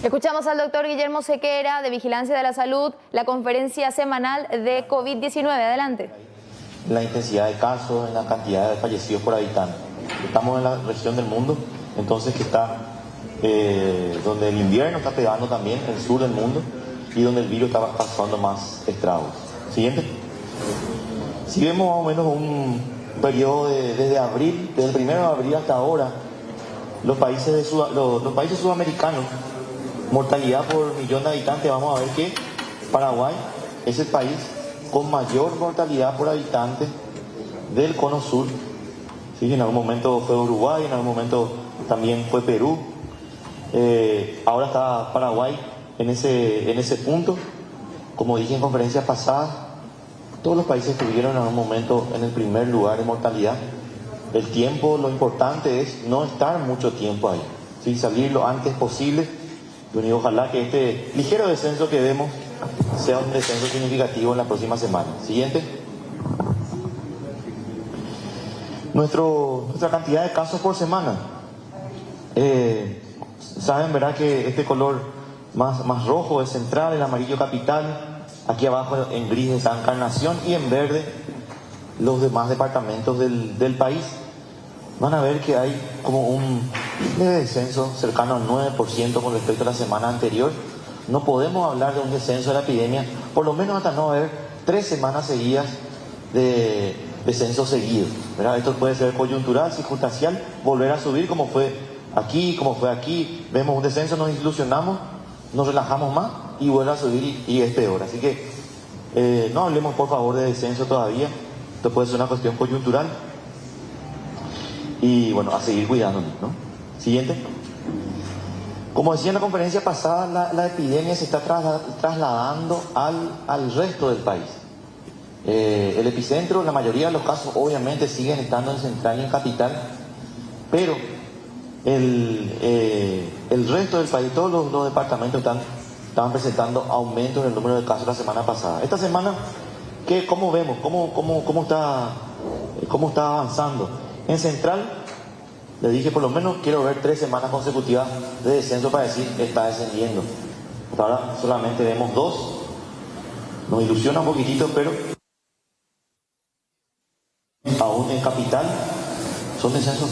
Escuchamos al doctor Guillermo Sequera, de Vigilancia de la Salud, la conferencia semanal de COVID-19. Adelante. La intensidad de casos, en la cantidad de fallecidos por habitante. Estamos en la región del mundo, entonces que está donde el invierno está pegando también, el sur del mundo, y donde el virus está causando más estragos. Siguiente. Si vemos más o menos un periodo desde abril, desde el 1 de abril hasta ahora, los países sudamericanos, mortalidad por millón de habitantes, vamos a ver que Paraguay es el país con mayor mortalidad por habitante del cono sur. Sí, en algún momento fue Uruguay, en algún momento también fue Perú. Ahora está Paraguay en ese punto. Como dije en conferencias pasadas, todos los países estuvieron en algún momento en el primer lugar de mortalidad. El tiempo, lo importante es no estar mucho tiempo ahí, ¿sí? Salir lo antes posible. Y ojalá que este ligero descenso que vemos sea un descenso significativo en la próxima semana. Siguiente. Nuestra cantidad de casos por semana. Saben, ¿verdad?, que este color más rojo es central, el amarillo capital, aquí abajo en gris está Encarnación y en verde los demás departamentos del país. Van a ver que hay como un leve descenso cercano al 9% con respecto a la semana anterior. No podemos hablar de un descenso de la epidemia, por lo menos hasta no haber 3 semanas seguidas de descenso seguido, ¿verdad? Esto puede ser coyuntural, circunstancial, volver a subir como fue aquí, vemos un descenso, nos ilusionamos, nos relajamos más y vuelve a subir y es peor. Así que no hablemos por favor de descenso todavía, esto puede ser una cuestión coyuntural. Y bueno, a seguir cuidándonos, ¿no? Siguiente. Como decía en la conferencia pasada, la epidemia se está trasladando al resto del país. El epicentro, la mayoría de los casos obviamente siguen estando en Central y en Capital, pero el resto del país, todos los departamentos estaban presentando aumentos en el número de casos la semana pasada. Esta semana, ¿cómo vemos? ¿Cómo está avanzando? En Central, le dije por lo menos quiero ver 3 semanas consecutivas de descenso para decir está descendiendo. Hasta ahora solamente vemos 2. Nos ilusiona un poquitito, pero aún en Capital son descensos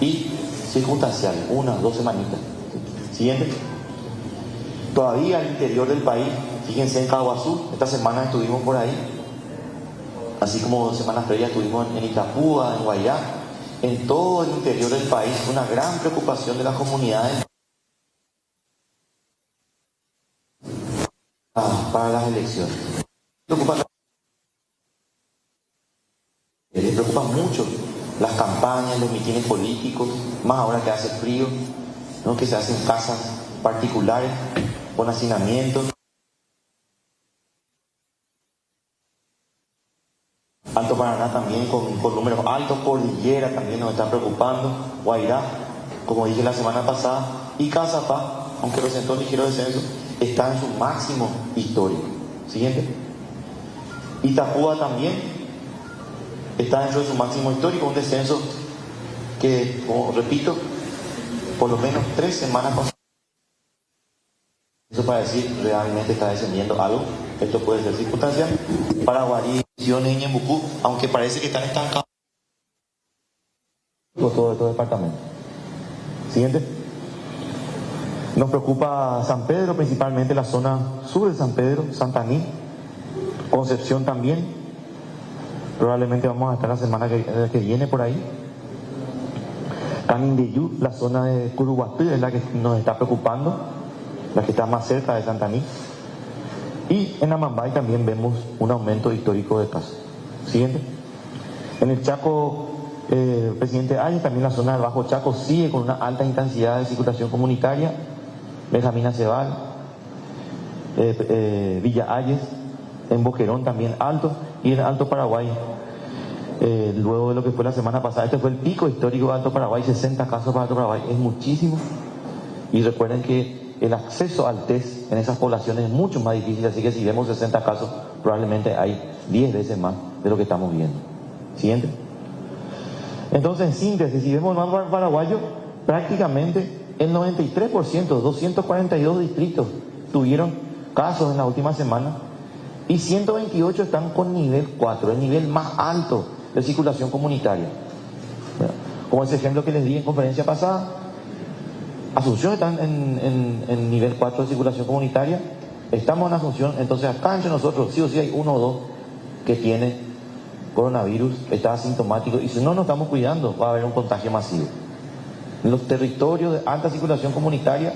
y circunstanciales, 1 o 2 semanitas. Siguiente. Todavía al interior del país, fíjense en Caguazú, esta semana estuvimos por ahí, así como semanas previas estuvimos en Itapúa, en Guayá, en todo el interior del país, una gran preocupación de las comunidades para las elecciones. Les preocupa mucho las campañas, los mítines políticos, más ahora que hace frío, ¿no?, que se hacen casas particulares con hacinamientos. Alto Paraná también con números altos, Cordillera también nos está preocupando, Guairá, como dije la semana pasada, y Cazapá, aunque presentó ligero descenso, está en su máximo histórico. Siguiente. Itapúa también está dentro de su máximo histórico, un descenso que, como repito, por lo menos 3 semanas consecutivas. Eso para decir realmente está descendiendo algo. Esto puede ser circunstancial. Paraguarí, y Ñembucú, aunque parece que están estancados por todo estos departamentos. Siguiente. Nos preocupa San Pedro, principalmente la zona sur de San Pedro, Santaní, Concepción también. Probablemente vamos a estar la semana que viene por ahí. Canindeyú, la zona de Curuguatú, es la que nos está preocupando, la que está más cerca de Santaní. Y en Amambay también vemos un aumento histórico de casos. Siguiente. En el Chaco, presidente Ayes, también la zona del Bajo Chaco sigue con una alta intensidad de circulación comunitaria. Benjamín Acebal, Villa Ayes, en Boquerón también alto, y en Alto Paraguay, luego de lo que fue la semana pasada, este fue el pico histórico de Alto Paraguay, 60 casos para Alto Paraguay, es muchísimo. Y recuerden que el acceso al test en esas poblaciones es mucho más difícil, así que si vemos 60 casos, probablemente hay 10 veces más de lo que estamos viendo. Siguiente. Entonces, en síntesis, si vemos el mapa paraguayo, prácticamente el 93%, 242 distritos tuvieron casos en la última semana y 128 están con nivel 4, el nivel más alto de circulación comunitaria. Como ese ejemplo que les di en conferencia pasada, Asunción está en nivel 4 de circulación comunitaria, estamos en Asunción, entonces acá entre nosotros sí o sí hay uno o dos que tiene coronavirus, está asintomático, y si no nos estamos cuidando va a haber un contagio masivo. En los territorios de alta circulación comunitaria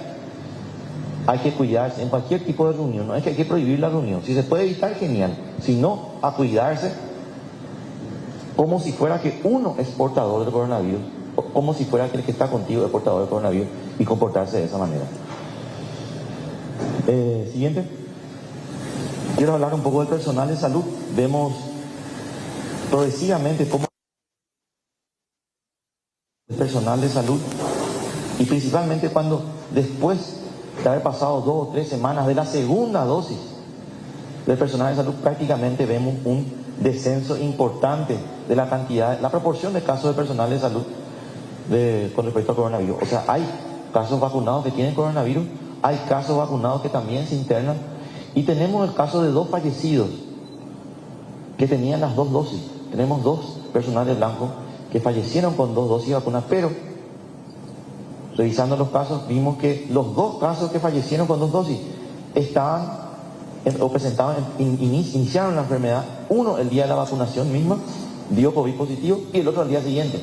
hay que cuidarse en cualquier tipo de reunión, no es que hay que prohibir la reunión, si se puede evitar genial, si no, a cuidarse como si fuera que uno es portador del coronavirus, como si fuera que el que está contigo es portador del coronavirus, y comportarse de esa manera. Siguiente. Quiero hablar un poco del personal de salud. Vemos progresivamente cómo el personal de salud, y principalmente cuando después de haber pasado 2 o 3 semanas de la segunda dosis del personal de salud, prácticamente vemos un descenso importante de la cantidad, la proporción de casos de personal de salud con respecto al coronavirus. O sea, hay casos vacunados que tienen coronavirus, hay casos vacunados que también se internan, y tenemos el caso de 2 fallecidos que tenían las 2 dosis. Tenemos 2 personales blancos que fallecieron con 2 dosis de vacuna, pero revisando los casos vimos que los 2 casos que fallecieron con 2 dosis estaban o presentaban, iniciaron la enfermedad, uno el día de la vacunación misma, dio COVID positivo, y el otro al día siguiente.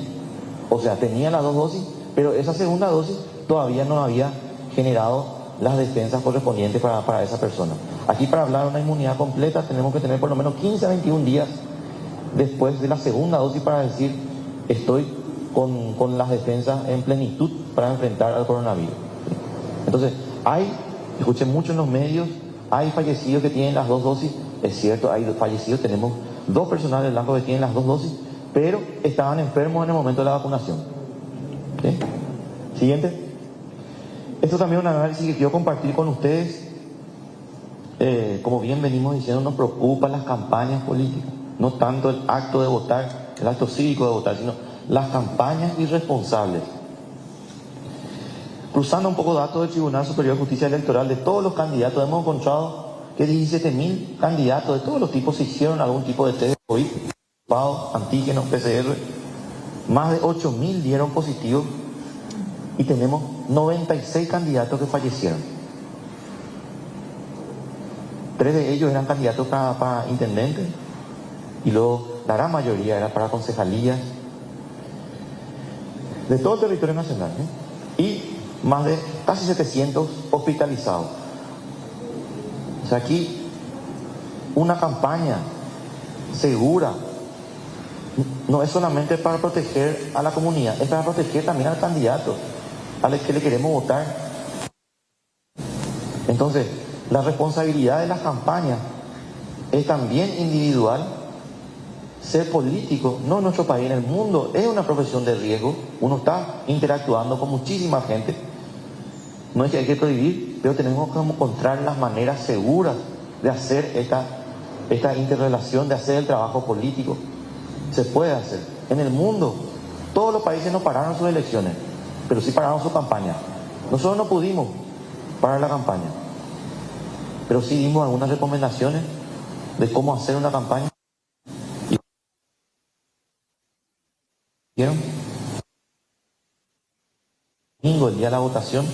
O sea, tenía las 2 dosis, pero esa segunda dosis todavía no había generado las defensas correspondientes para esa persona. Aquí, para hablar de una inmunidad completa, tenemos que tener por lo menos 15 a 21 días después de la segunda dosis para decir, estoy con las defensas en plenitud para enfrentar al coronavirus. Entonces, escuché mucho en los medios, hay fallecidos que tienen las 2 dosis, es cierto, hay fallecidos, tenemos 2 personales blancos que tienen las 2 dosis, pero estaban enfermos en el momento de la vacunación. ¿Sí? Siguiente. Esto también es un análisis que quiero compartir con ustedes. Como bien venimos diciendo, nos preocupan las campañas políticas, no tanto el acto de votar, el acto cívico de votar, sino las campañas irresponsables. Cruzando un poco datos del Tribunal Superior de Justicia Electoral de todos los candidatos, hemos encontrado que 17.000 candidatos de todos los tipos se hicieron algún tipo de test de COVID, antígenos, PCR, más de 8.000 dieron positivo, y tenemos 96 candidatos que fallecieron. 3 de ellos eran candidatos para intendente, y luego la gran mayoría era para concejalías de todo el territorio nacional, y más de casi 700 hospitalizados. O sea, aquí una campaña segura no es solamente para proteger a la comunidad, es para proteger también al candidato al que le queremos votar. Entonces, la responsabilidad de las campañas es también individual. Ser político, no en nuestro país, en el mundo, es una profesión de riesgo. Uno está interactuando con muchísima gente. No es que hay que prohibir, pero tenemos que encontrar las maneras seguras de hacer esta interrelación, de hacer el trabajo político. Se puede hacer. En el mundo, todos los países no pararon sus elecciones, pero sí pararon su campaña. Nosotros no pudimos parar la campaña, pero sí dimos algunas recomendaciones de cómo hacer una campaña. ¿Vieron? Domingo, el día de la votación,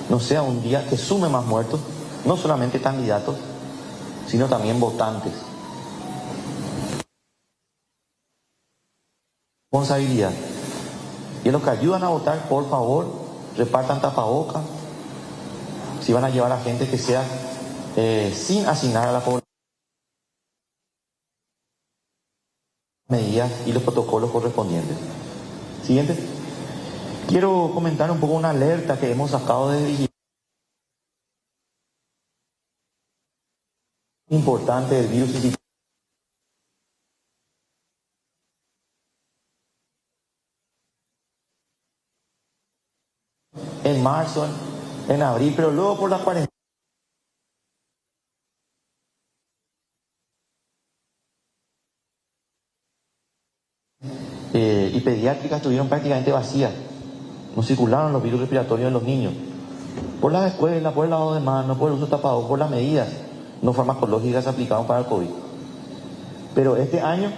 no sea un día que sume más muertos, no solamente candidatos, sino también votantes. Responsabilidad. Y a los que ayudan a votar, por favor, repartan tapabocas. Si van a llevar a gente, que sea sin asignar a la población medidas y los protocolos correspondientes. Siguiente. Quiero comentar un poco una alerta que hemos sacado de Vigilancia. Importante del virus. En marzo, en abril, pero luego por la cuarentena. Y pediátricas estuvieron prácticamente vacías. no circularon los virus respiratorios en los niños. Por las escuelas, por el lavado de manos, por el uso de tapabocas, por las medidas no farmacológicas aplicadas para el COVID. Pero este año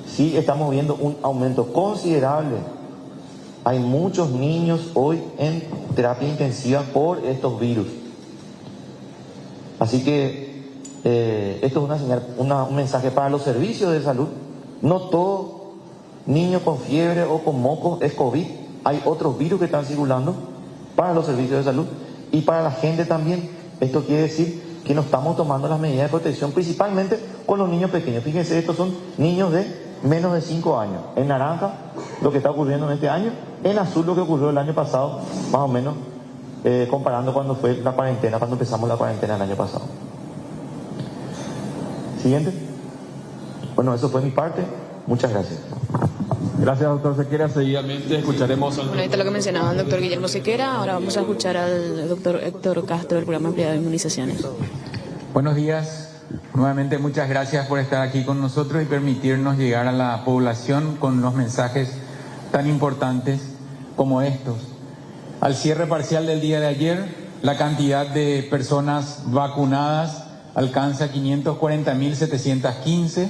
sí estamos viendo un aumento considerable. Hay muchos niños hoy en terapia intensiva por estos virus. Así que esto es una señal, un mensaje para los servicios de salud. No todo niño con fiebre o con moco es COVID. Hay otros virus que están circulando para los servicios de salud y para la gente también. Esto quiere decir que no estamos tomando las medidas de protección, principalmente con los niños pequeños. Fíjense, estos son niños de menos de 5 años. En naranja, lo que está ocurriendo en este año. En azul, lo que ocurrió el año pasado, más o menos, comparando cuando fue la cuarentena, cuando empezamos la cuarentena el año pasado. Siguiente. Bueno, eso fue mi parte. Muchas gracias. Gracias, doctor Sequera. Seguidamente escucharemos al... Bueno, ahí está lo que mencionaba el doctor Guillermo Sequera. Ahora vamos a escuchar al doctor Héctor Castro del programa Ampliado de Inmunizaciones. Buenos días. Nuevamente muchas gracias por estar aquí con nosotros y permitirnos llegar a la población con los mensajes tan importantes como estos. Al cierre parcial del día de ayer, la cantidad de personas vacunadas alcanza 540.715.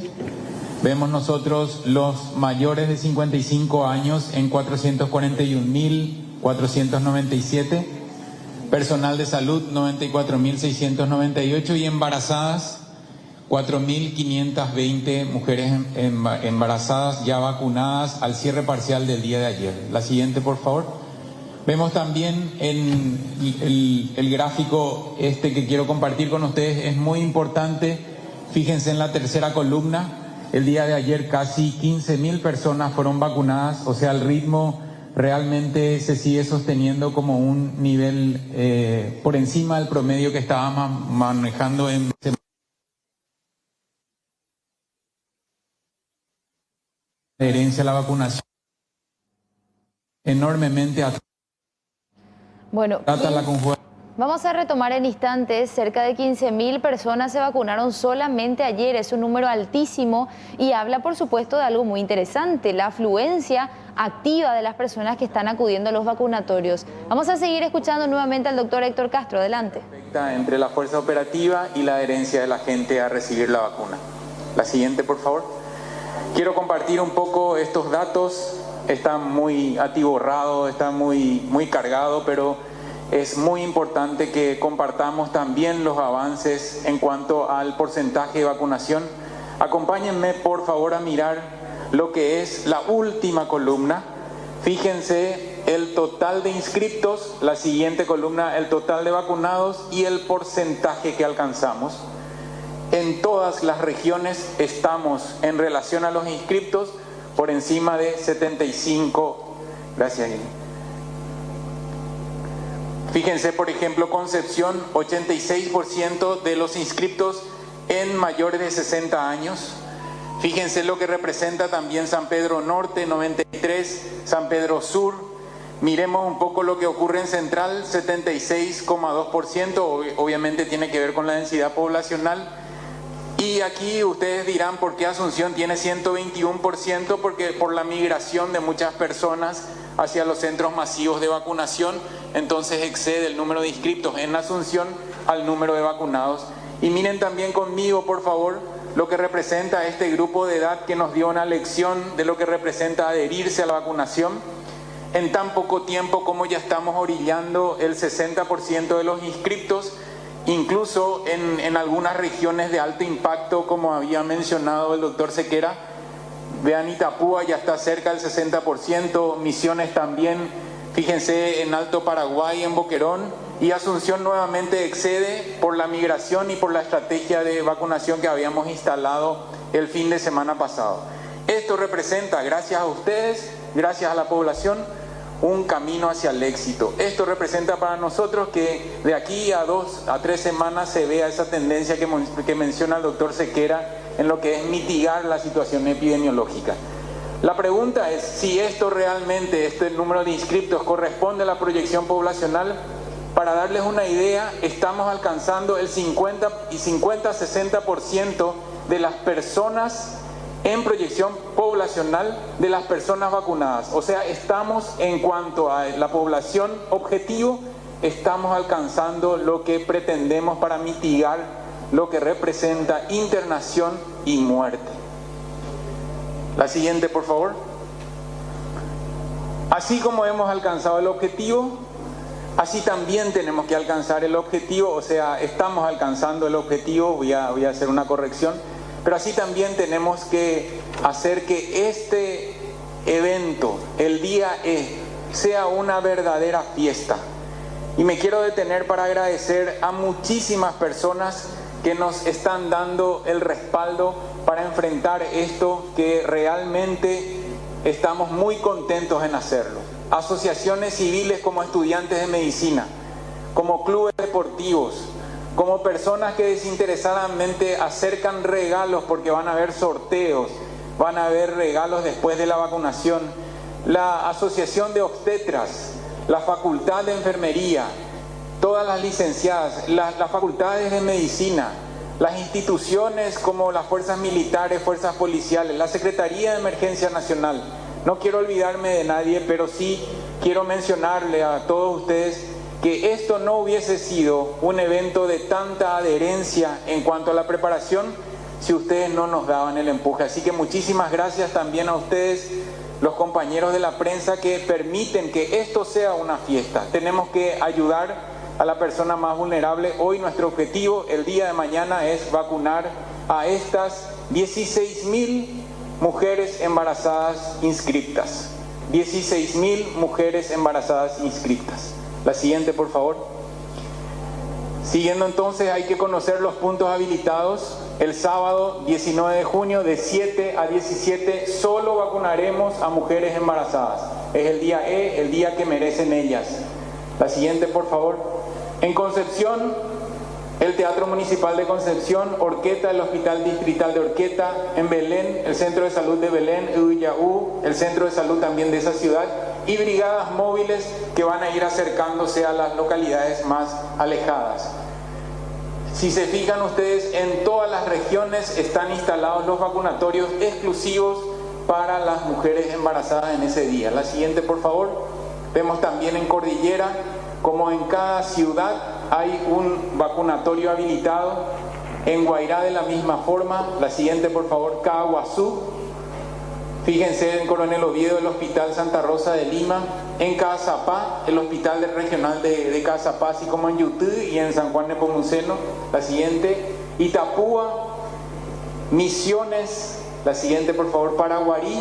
Vemos nosotros los mayores de 55 años en 441.497, personal de salud 94.698 y embarazadas 4.520 mujeres embarazadas ya vacunadas al cierre parcial del día de ayer. La siguiente, por favor. Vemos también en el gráfico que quiero compartir con ustedes, es muy importante. Fíjense en la tercera columna. El día de ayer casi 15.000 personas fueron vacunadas, o sea, el ritmo realmente se sigue sosteniendo como un nivel por encima del promedio que estábamos manejando en adherencia a la vacunación. Enormemente bueno, trata la conjugación. Vamos a retomar en instantes. Cerca de 15.000 personas se vacunaron solamente ayer. Es un número altísimo y habla, por supuesto, de algo muy interesante: la afluencia activa de las personas que están acudiendo a los vacunatorios. Vamos a seguir escuchando nuevamente al doctor Héctor Castro. Adelante. Entre la fuerza operativa y la adherencia de la gente a recibir la vacuna. La siguiente, por favor. Quiero compartir un poco estos datos. Está muy atiborrado, está muy cargado, pero es muy importante que compartamos también los avances en cuanto al porcentaje de vacunación. Acompáñenme por favor a mirar lo que es la última columna. Fíjense el total de inscriptos, la siguiente columna el total de vacunados y el porcentaje que alcanzamos. En todas las regiones estamos en relación a los inscriptos por encima de 75. Gracias, Guillermo. Fíjense, por ejemplo, Concepción, 86% de los inscriptos en mayores de 60 años. Fíjense lo que representa también San Pedro Norte, 93, San Pedro Sur. Miremos un poco lo que ocurre en Central, 76,2%, obviamente tiene que ver con la densidad poblacional. Y aquí ustedes dirán por qué Asunción tiene 121%, porque por la migración de muchas personas hacia los centros masivos de vacunación, entonces excede el número de inscriptos en Asunción al número de vacunados. Y miren también conmigo, por favor, lo que representa este grupo de edad que nos dio una lección de lo que representa adherirse a la vacunación. En tan poco tiempo como ya estamos orillando el 60% de los inscriptos, incluso en algunas regiones de alto impacto, como había mencionado el doctor Sequera. Vean, Itapúa ya está cerca del 60%, Misiones también, fíjense en Alto Paraguay, en Boquerón, y Asunción nuevamente excede por la migración y por la estrategia de vacunación que habíamos instalado el fin de semana pasado. Esto representa, gracias a ustedes, gracias a la población, un camino hacia el éxito. Esto representa para nosotros que de aquí a 2 a 3 semanas se vea esa tendencia que menciona el doctor Sequera en lo que es mitigar la situación epidemiológica. La pregunta es si esto realmente, este número de inscriptos corresponde a la proyección poblacional. Para darles una idea, estamos alcanzando el 50-60% de las personas en proyección poblacional de las personas vacunadas. O sea, estamos en cuanto a la población objetivo, estamos alcanzando lo que pretendemos para mitigar lo que representa internación y muerte. La siguiente, por favor. Así como hemos alcanzado el objetivo, así también tenemos que alcanzar el objetivo, o sea, estamos alcanzando el objetivo, voy a hacer una corrección, pero así también tenemos que hacer que este evento, el día E, sea una verdadera fiesta. Y me quiero detener para agradecer a muchísimas personas que nos están dando el respaldo para enfrentar esto, que realmente estamos muy contentos en hacerlo. Asociaciones civiles como estudiantes de medicina, como clubes deportivos, como personas que desinteresadamente acercan regalos porque van a haber sorteos, van a haber regalos después de la vacunación, la Asociación de Obstetras, la Facultad de Enfermería, todas las licenciadas, las facultades de medicina, las instituciones como las fuerzas militares, fuerzas policiales, la Secretaría de Emergencia Nacional. No quiero olvidarme de nadie, pero sí quiero mencionarle a todos ustedes que esto no hubiese sido un evento de tanta adherencia en cuanto a la preparación si ustedes no nos daban el empuje. Así que muchísimas gracias también a ustedes, los compañeros de la prensa, que permiten que esto sea una fiesta. Tenemos que ayudar a la persona más vulnerable. Hoy nuestro objetivo, el día de mañana, es vacunar a estas 16.000 mujeres embarazadas inscriptas. 16.000 mujeres embarazadas inscriptas. La siguiente, por favor. Siguiendo entonces, hay que conocer los puntos habilitados. El sábado 19 de junio de 7 a 17 solo vacunaremos a mujeres embarazadas. Es el día E, el día que merecen ellas. La siguiente, por favor. En Concepción, el Teatro Municipal de Concepción, Orqueta, el Hospital Distrital de Orqueta, en Belén, el Centro de Salud de Belén, Uyaú, el Centro de Salud también de esa ciudad, y brigadas móviles que van a ir acercándose a las localidades más alejadas. Si se fijan ustedes, en todas las regiones están instalados los vacunatorios exclusivos para las mujeres embarazadas en ese día. La siguiente, por favor. Vemos también en Cordillera como en cada ciudad hay un vacunatorio habilitado. En Guairá de la misma forma. La siguiente, por favor. Caguazú. Fíjense en Coronel Oviedo, el Hospital Santa Rosa de Lima. En Cazapá, el Hospital Regional de Cazapá, así como en Yutú y en San Juan Nepomuceno. La siguiente. Itapúa. Misiones. La siguiente, por favor. Paraguarí.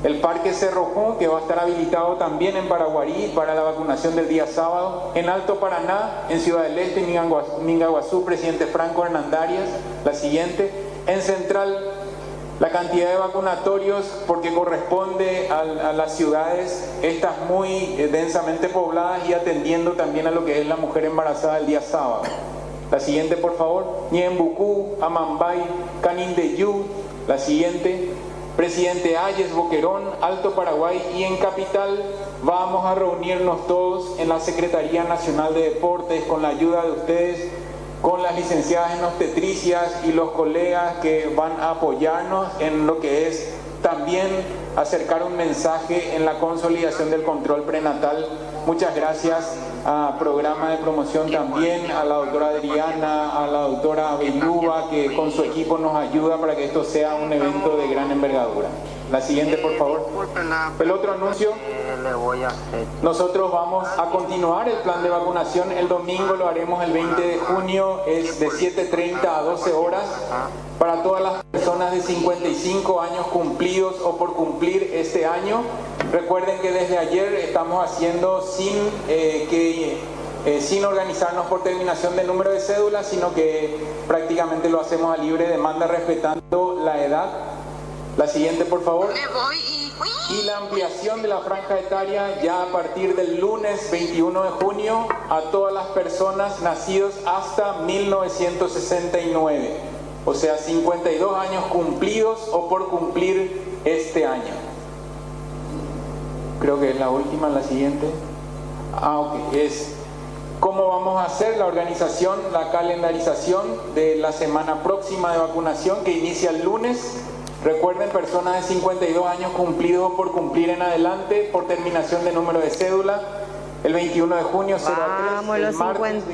El Parque Cerro Jún, que va a estar habilitado también en Paraguarí para la vacunación del día sábado. En Alto Paraná, en Ciudad del Este, en Mingaguazú, Presidente Franco Hernandarias. La siguiente. En Central, la cantidad de vacunatorios, porque corresponde a las ciudades, estas muy densamente pobladas, y atendiendo también a lo que es la mujer embarazada el día sábado. La siguiente, por favor. Ñembucú, Amambay, Canindeyú. La siguiente. Presidente Ayes, Boquerón, Alto Paraguay, y en Capital vamos a reunirnos todos en la Secretaría Nacional de Deportes con la ayuda de ustedes, con las licenciadas en obstetricias y los colegas que van a apoyarnos en lo que es también acercar un mensaje en la consolidación del control prenatal. Muchas gracias a Programa de Promoción también, a la doctora Adriana, a la doctora Belúa, que con su equipo nos ayuda para que esto sea un evento de gran envergadura. La siguiente, por favor. El otro anuncio. Nosotros vamos a continuar el plan de vacunación. El domingo lo haremos el 20 de junio, es de 7:30 a 12 horas para todas las personas de 55 años cumplidos o por cumplir este año. Recuerden que desde ayer estamos haciendo sin organizarnos por terminación de número de cédula, sino que prácticamente lo hacemos a libre demanda respetando la edad. La siguiente, por favor. Y la ampliación de la franja etaria ya a partir del lunes 21 de junio a todas las personas nacidos hasta 1969. O sea, 52 años cumplidos o por cumplir este año. Creo que es la última, la siguiente. Ok, es cómo vamos a hacer la organización, la calendarización de la semana próxima de vacunación que inicia el lunes Recuerden, personas de 52 años cumplidos o por cumplir en adelante, por terminación de número de cédula, el 21 de junio 0 a 3, el martes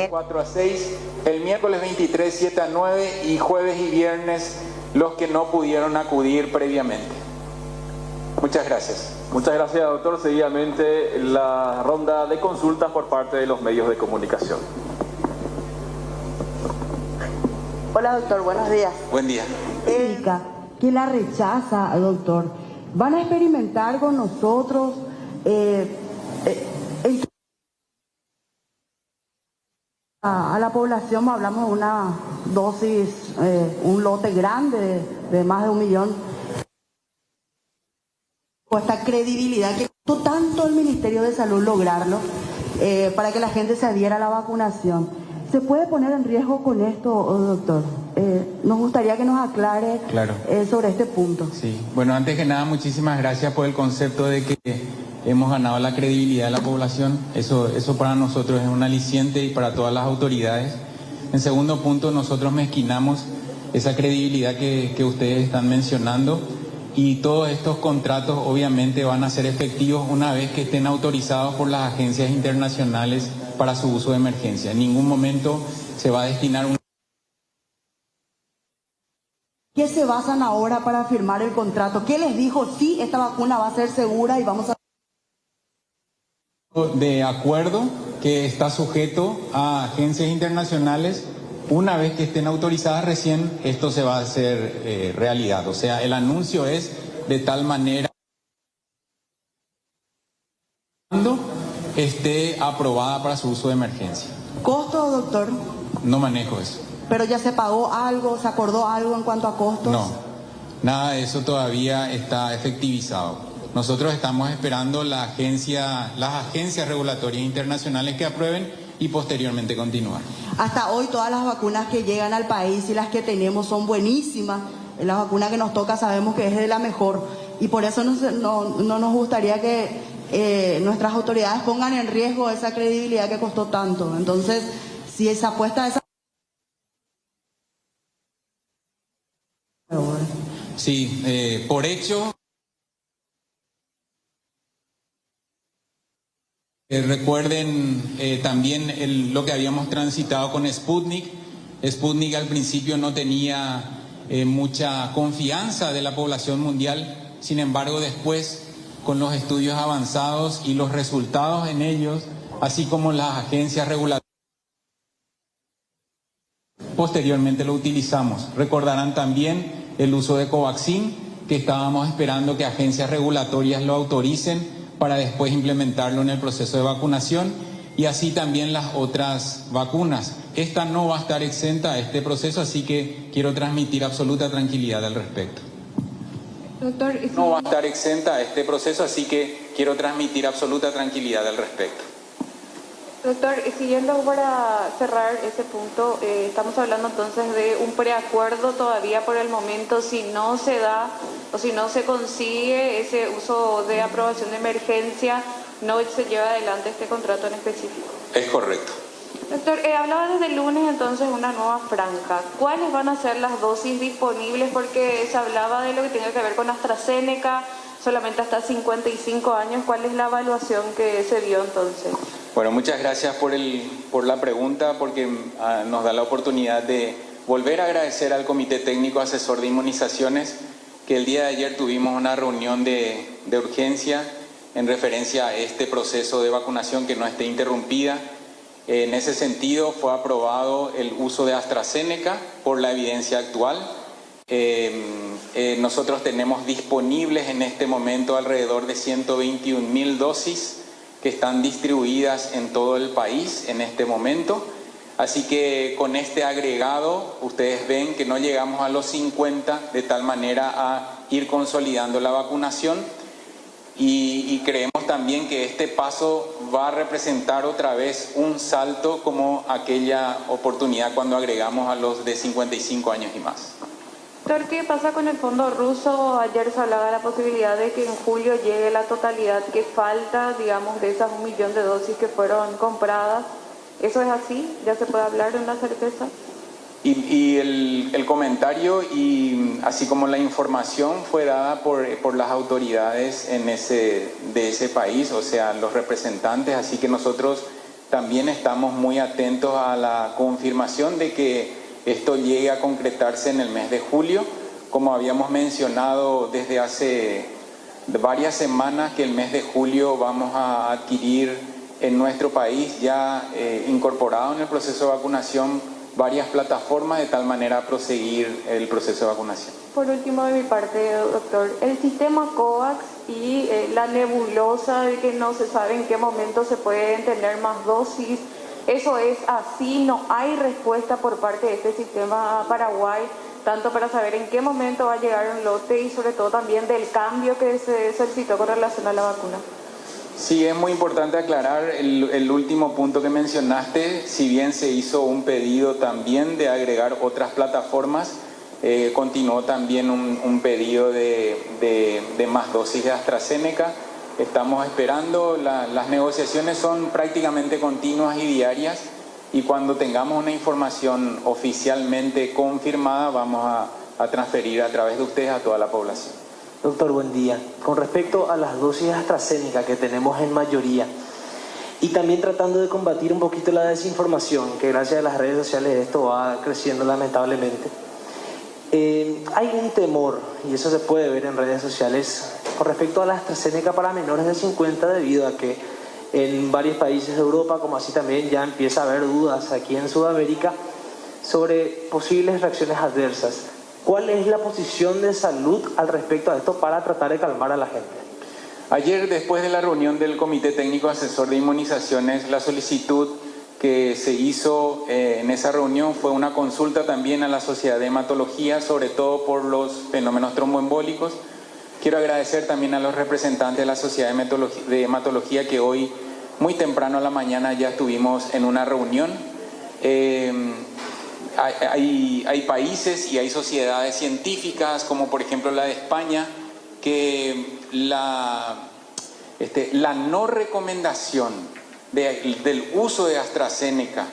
4 a 6, el miércoles 23 7 a 9 y jueves y viernes los que no pudieron acudir previamente. Muchas gracias. Muchas gracias, doctor. Seguidamente, la ronda de consultas por parte de los medios de comunicación. Hola, doctor. Buenos días. Buen día. Que la rechaza, doctor. ¿Van a experimentar con nosotros a la población? Hablamos de una dosis, un lote grande de más de 1 millón. Con esta credibilidad que costó tanto el Ministerio de Salud lograrlo para que la gente se adhiera a la vacunación. ¿Se puede poner en riesgo con esto, doctor? Nos gustaría que nos aclare sobre este punto. Sí, bueno, antes que nada, muchísimas gracias por el concepto de que hemos ganado la credibilidad de la población. Eso para nosotros es un aliciente y para todas las autoridades. En segundo punto, nosotros mezquinamos esa credibilidad que ustedes están mencionando, y todos estos contratos obviamente van a ser efectivos una vez que estén autorizados por las agencias internacionales para su uso de emergencia. En ningún momento se va a destinar un... ¿Qué se basan ahora para firmar el contrato? ¿Qué les dijo? Sí, esta vacuna va a ser segura y vamos a... De acuerdo que está sujeto a agencias internacionales. Una vez que estén autorizadas recién, esto se va a hacer realidad. O sea, el anuncio es de tal manera cuando esté aprobada para su uso de emergencia. ¿Costo, doctor? No manejo eso. ¿Pero ya se pagó algo, se acordó algo en cuanto a costos? No, nada de eso todavía está efectivizado. Nosotros estamos esperando las agencias regulatorias internacionales que aprueben y posteriormente continuar. Hasta hoy todas las vacunas que llegan al país y las que tenemos son buenísimas. La vacuna que nos toca sabemos que es de la mejor y por eso no nos gustaría que nuestras autoridades pongan en riesgo esa credibilidad que costó tanto. Entonces, si esa apuesta esa... Sí, por hecho... recuerden también lo que habíamos transitado con Sputnik. Sputnik al principio no tenía mucha confianza de la población mundial, sin embargo después con los estudios avanzados y los resultados en ellos, así como las agencias regulatorias, posteriormente lo utilizamos. Recordarán también el uso de Covaxin, que estábamos esperando que agencias regulatorias lo autoricen para después implementarlo en el proceso de vacunación, y así también las otras vacunas. Esta no va a estar exenta a este proceso, así que quiero transmitir absoluta tranquilidad al respecto. Doctor, no va a estar exenta a este proceso, así que quiero transmitir absoluta tranquilidad al respecto. Doctor, siguiendo para cerrar ese punto, estamos hablando entonces de un preacuerdo todavía por el momento. Si no se da o si no se consigue ese uso de aprobación de emergencia, no se lleva adelante este contrato en específico. Es correcto. Doctor, hablaba desde el lunes entonces una nueva franja. ¿Cuáles van a ser las dosis disponibles? Porque se hablaba de lo que tiene que ver con AstraZeneca, solamente hasta 55 años. ¿Cuál es la evaluación que se dio entonces? Bueno, muchas gracias por la pregunta, porque nos da la oportunidad de volver a agradecer al Comité Técnico Asesor de Inmunizaciones, que el día de ayer tuvimos una reunión de urgencia en referencia a este proceso de vacunación que no esté interrumpida. En ese sentido fue aprobado el uso de AstraZeneca por la evidencia actual. Nosotros tenemos disponibles en este momento alrededor de 121.000 dosis que están distribuidas en todo el país en este momento. Así que con este agregado ustedes ven que no llegamos a los 50, de tal manera a ir consolidando la vacunación, y creemos también que este paso va a representar otra vez un salto como aquella oportunidad cuando agregamos a los de 55 años y más. Doctor, ¿qué pasa con el fondo ruso? Ayer se hablaba de la posibilidad de que en julio llegue la totalidad que falta, digamos, de esas 1 millón de dosis que fueron compradas. ¿Eso es así? ¿Ya se puede hablar de una certeza? Y el comentario y así como la información fue dada por las autoridades de ese país, o sea, los representantes, así que nosotros también estamos muy atentos a la confirmación de que esto llegue a concretarse en el mes de julio. Como habíamos mencionado desde hace varias semanas, que el mes de julio vamos a adquirir en nuestro país ya incorporado en el proceso de vacunación varias plataformas de tal manera a proseguir el proceso de vacunación. Por último de mi parte, doctor, el sistema COVAX y la nebulosa de que no se sabe en qué momento se pueden tener más dosis, ¿eso es así? ¿No hay respuesta por parte de este sistema a Paraguay, tanto para saber en qué momento va a llegar un lote y sobre todo también del cambio que se solicitó con relación a la vacuna? Sí, es muy importante aclarar el último punto que mencionaste. Si bien se hizo un pedido también de agregar otras plataformas, continuó también un pedido de más dosis de AstraZeneca. Estamos esperando, las negociaciones son prácticamente continuas y diarias, y cuando tengamos una información oficialmente confirmada vamos a transferir a través de ustedes a toda la población. Doctor, buen día. Con respecto a las dosis AstraZeneca que tenemos en mayoría, y también tratando de combatir un poquito la desinformación, que gracias a las redes sociales esto va creciendo lamentablemente, hay un temor, y eso se puede ver en redes sociales, con respecto a la AstraZeneca para menores de 50, debido a que en varios países de Europa, como así también ya empieza a haber dudas aquí en Sudamérica, sobre posibles reacciones adversas. ¿Cuál es la posición de salud al respecto a esto para tratar de calmar a la gente? Ayer, después de la reunión del Comité Técnico Asesor de Inmunizaciones, la solicitud que se hizo en esa reunión fue una consulta también a la Sociedad de Hematología, sobre todo por los fenómenos tromboembólicos. Quiero agradecer también a los representantes de la Sociedad de Hematología que hoy, muy temprano a la mañana, ya estuvimos en una reunión. Hay países y hay sociedades científicas, como por ejemplo la de España, que la no recomendación del uso de AstraZeneca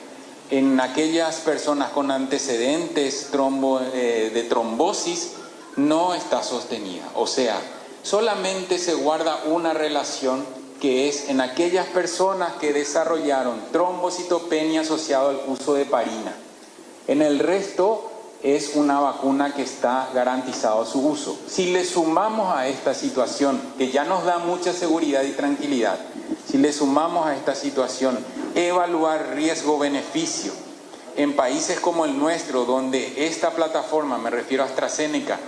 en aquellas personas con antecedentes de trombosis no está sostenida. O sea, solamente se guarda una relación, que es en aquellas personas que desarrollaron trombocitopenia asociado al uso de heparina. En el resto es una vacuna que está garantizado su uso. Si le sumamos a esta situación, que ya nos da mucha seguridad y tranquilidad, si le sumamos a esta situación evaluar riesgo-beneficio en países como el nuestro, donde esta plataforma, me refiero a AstraZeneca,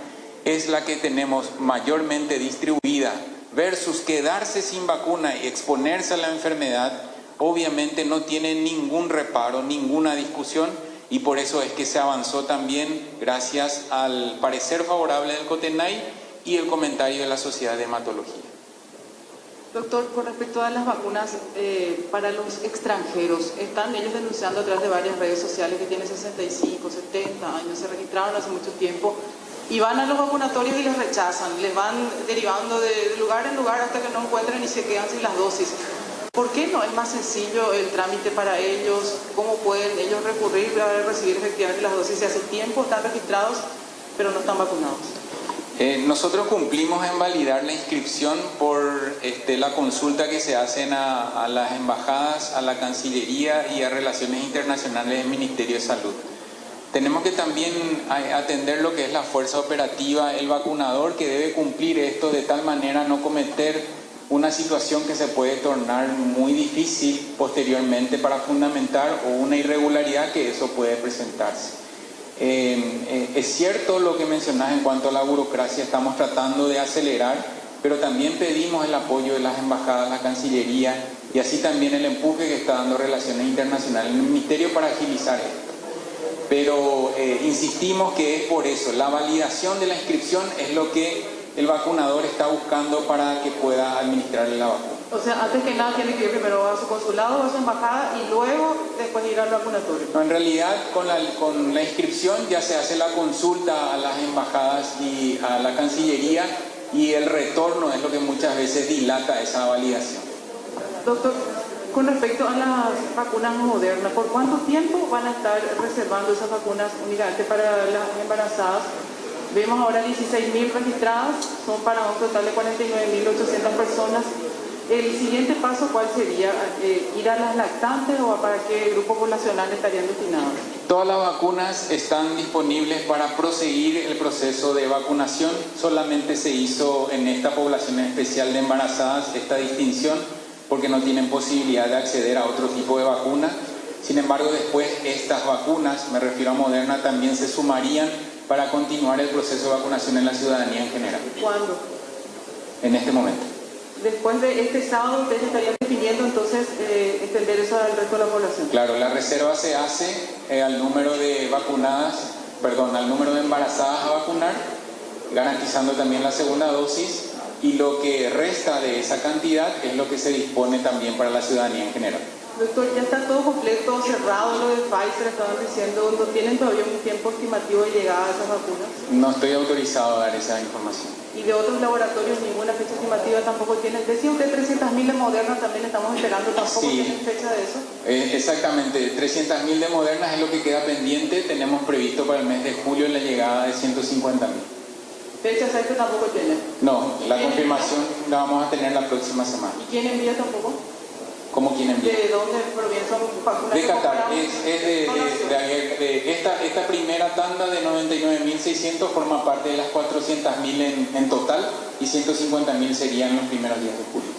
es la que tenemos mayormente distribuida, versus quedarse sin vacuna y exponerse a la enfermedad, obviamente no tiene ningún reparo, ninguna discusión. Y por eso es que se avanzó también gracias al parecer favorable del COTENAI y el comentario de la Sociedad de Hematología. Doctor, con respecto a las vacunas para los extranjeros, están ellos denunciando a través de varias redes sociales que tienen 65, 70 años, se registraron hace mucho tiempo y van a los vacunatorios y les rechazan, les van derivando de lugar en lugar hasta que no encuentran y se quedan sin las dosis. ¿Por qué no es más sencillo el trámite para ellos? ¿Cómo pueden ellos recurrir a recibir efectivamente las dosis? Si hace tiempo están registrados, pero no están vacunados. Nosotros cumplimos en validar la inscripción por la consulta que se hacen a las embajadas, a la Cancillería y a Relaciones Internacionales del Ministerio de Salud. Tenemos que también atender lo que es la fuerza operativa, el vacunador, que debe cumplir esto de tal manera no cometer una situación que se puede tornar muy difícil posteriormente para fundamentar, o una irregularidad que eso puede presentarse. Es cierto lo que mencionás en cuanto a la burocracia, estamos tratando de acelerar, pero también pedimos el apoyo de las embajadas, la Cancillería, y así también el empuje que está dando Relaciones Internacionales en el Ministerio para agilizar esto. Pero insistimos que es por eso, la validación de la inscripción es lo que el vacunador está buscando para que pueda administrarle la vacuna. O sea, antes que nada tiene que ir primero a su consulado o a su embajada y luego después ir al vacunatorio. No, en realidad con la inscripción ya se hace la consulta a las embajadas y a la Cancillería, y el retorno es lo que muchas veces dilata esa validación. Doctor, Con respecto a las vacunas modernas, ¿por cuánto tiempo van a estar reservando esas vacunas únicamente para las embarazadas? Vemos ahora 16.000 registradas, son para un total de 49.800 personas. ¿El siguiente paso cuál sería? ¿Ir a las lactantes o para qué grupo poblacional estarían destinados? Todas las vacunas están disponibles para proseguir el proceso de vacunación. Solamente se hizo en esta población especial de embarazadas esta distinción porque no tienen posibilidad de acceder a otro tipo de vacuna. Sin embargo, después estas vacunas, me refiero a Moderna, también se sumarían para continuar el proceso de vacunación en la ciudadanía en general. ¿Cuándo? En este momento. Después de este sábado, ustedes estarían definiendo entonces extender eso al resto de la población. Claro, la reserva se hace al número de al número de embarazadas a vacunar, garantizando también la segunda dosis, y lo que resta de esa cantidad es lo que se dispone también para la ciudadanía en general. Doctor, ya está todo completo, cerrado lo de Pfizer, estaban diciendo, ¿no tienen todavía un tiempo estimativo de llegada a esas vacunas? No estoy autorizado a dar esa información. ¿Y de otros laboratorios ninguna fecha estimativa tampoco tienen? Decía usted 300.000 de Moderna, también estamos esperando, ¿tampoco tienen fecha de eso? Exactamente, 300.000 de Moderna es lo que queda pendiente. Tenemos previsto para el mes de julio la llegada de 150.000. ¿Fecha exacta tampoco tienen? No, la confirmación la vamos a tener la próxima semana. ¿Y quién envía tampoco? ¿Cómo quién envía? ¿De dónde provienen? ¿Son vacunas? De Qatar. Esta primera tanda de 99.600 forma parte de las 400.000 en total y 150.000 serían los primeros días de julio.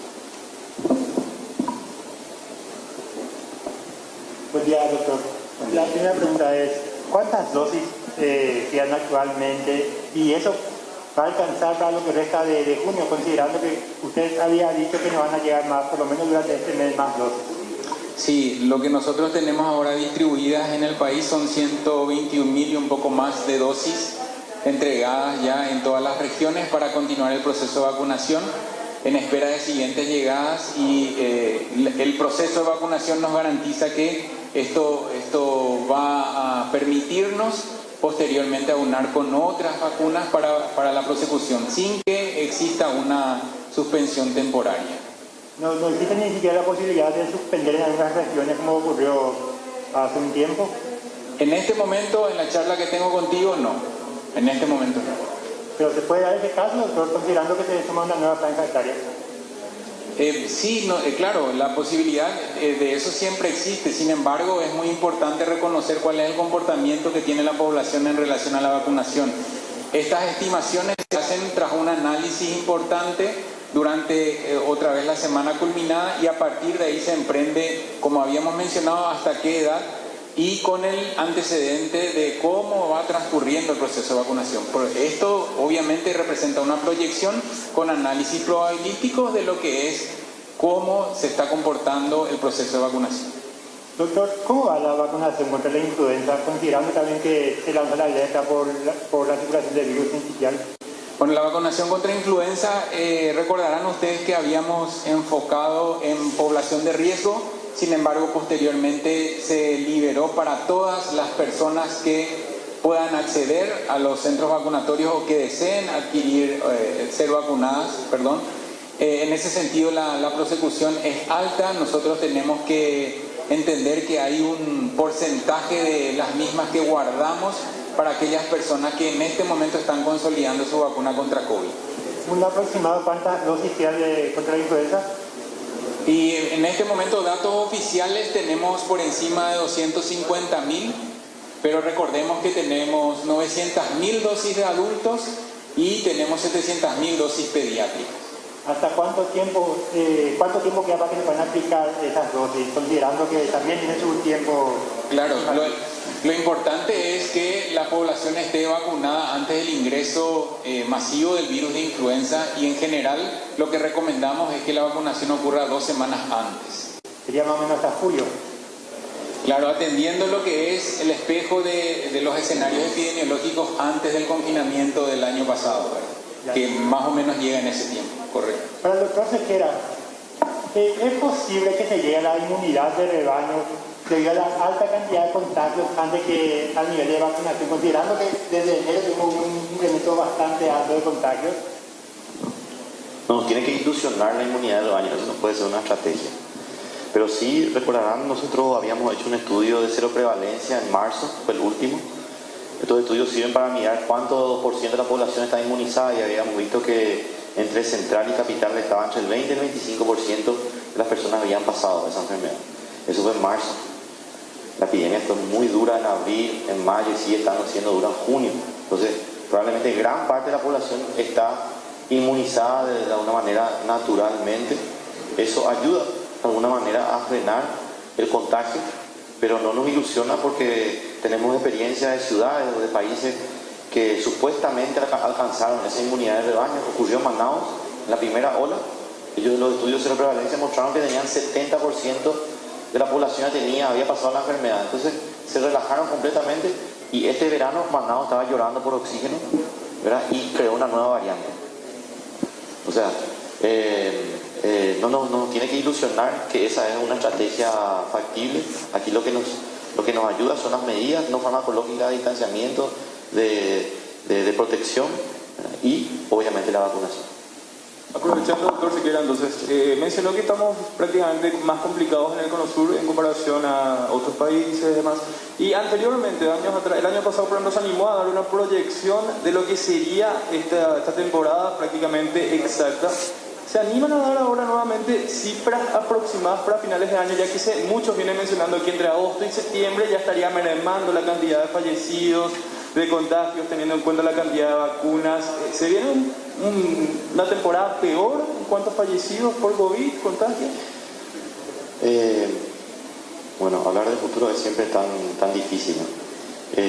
Buen día, doctor. La primera pregunta es, ¿cuántas dosis quedan actualmente? Y eso va a alcanzar para lo que resta de junio, considerando que usted había dicho que no van a llegar más, por lo menos durante este mes, más dosis. Sí, lo que nosotros tenemos ahora distribuidas en el país son 121.000 y un poco más de dosis entregadas ya en todas las regiones para continuar el proceso de vacunación en espera de siguientes llegadas, y el proceso de vacunación nos garantiza que esto va a permitirnos posteriormente aunar con otras vacunas para la prosecución, sin que exista una suspensión temporaria. No existe ni siquiera la posibilidad de suspender en algunas regiones como ocurrió hace un tiempo. En este momento, en la charla que tengo contigo, no. En este momento no. Pero se puede dar ese caso, doctor, considerando que se suma una nueva franja etaria. Sí, claro, la posibilidad de eso siempre existe. Sin embargo, es muy importante reconocer cuál es el comportamiento que tiene la población en relación a la vacunación. Estas estimaciones se hacen tras un análisis importante durante otra vez la semana culminada, y a partir de ahí se emprende, como habíamos mencionado, hasta qué edad, y con el antecedente de cómo va transcurriendo el proceso de vacunación. Esto obviamente representa una proyección con análisis probabilísticos de lo que es cómo se está comportando el proceso de vacunación. Doctor, ¿cómo va la vacunación contra la influenza, considerando también que se lanza la alerta por la circulación del virus sincitial? Bueno, la vacunación contra influenza, recordarán ustedes que habíamos enfocado en población de riesgo. Sin embargo, posteriormente se liberó para todas las personas que puedan acceder a los centros vacunatorios o que deseen ser vacunadas. En ese sentido, la prosecución es alta. Nosotros tenemos que entender que hay un porcentaje de las mismas que guardamos para aquellas personas que en este momento están consolidando su vacuna contra COVID. ¿Un aproximado cuántas dosis quedan contra la influenza? Y en este momento datos oficiales tenemos por encima de 250.000, pero recordemos que tenemos 900.000 dosis de adultos y tenemos 700.000 dosis pediátricas. ¿Hasta cuánto tiempo queda para que se puedan aplicar esas dosis, considerando que también tiene su tiempo? Claro, lo importante es que la población esté vacunada antes del ingreso masivo del virus de influenza, y en general lo que recomendamos es que la vacunación ocurra 2 semanas antes. Sería más o menos hasta julio. Claro, atendiendo lo que es el espejo de los escenarios epidemiológicos antes del confinamiento del año pasado, que más o menos llega en ese tiempo, correcto. Para el doctor Sequera, ¿es posible que se llegue a la inmunidad de rebaño debido a la alta cantidad de contagios antes que al nivel de vacunación, considerando que desde enero tenemos un incremento bastante alto de contagios? No, tiene que ilusionar la inmunidad de rebaño, eso no puede ser una estrategia. Pero sí, recordarán, nosotros habíamos hecho un estudio de cero prevalencia en marzo, fue el último. Estos estudios sirven para mirar cuánto por ciento de la población está inmunizada y habíamos visto que entre central y capital estaba entre el 20 y el 25% de las personas habían pasado esa enfermedad. Eso fue en marzo. La epidemia fue muy dura en abril, en mayo y sigue estando siendo dura en junio. Entonces, probablemente gran parte de la población está inmunizada de alguna manera naturalmente. Eso ayuda de alguna manera a frenar el contagio, pero no nos ilusiona porque tenemos experiencia de ciudades o de países que supuestamente alcanzaron esa inmunidad de rebaño. Ocurrió en Manaus, en la primera ola. Ellos en los estudios de prevalencia mostraron que tenían 70% de la población había pasado la enfermedad. Entonces se relajaron completamente y este verano Manaus estaba llorando por oxígeno, ¿verdad? Y creó una nueva variante. O sea, no nos tiene que ilusionar que esa es una estrategia factible. Aquí lo que nos ayuda son las medidas no farmacológicas de distanciamiento, de protección y obviamente la vacunación. Aprovechando, doctor Sequera, entonces, mencionó que estamos prácticamente más complicados en el Cono Sur en comparación a otros países y demás. Y anteriormente, años atrás, el año pasado, por ejemplo, nos animó a dar una proyección de lo que sería esta temporada prácticamente exacta. ¿Se animan a dar ahora nuevamente cifras aproximadas para finales de año? Ya que muchos vienen mencionando que entre agosto y septiembre ya estaría mermando la cantidad de fallecidos, de contagios, teniendo en cuenta la cantidad de vacunas. ¿Se viene una temporada peor en cuanto a fallecidos por COVID, contagios? Bueno, hablar del futuro es siempre tan difícil, ¿no?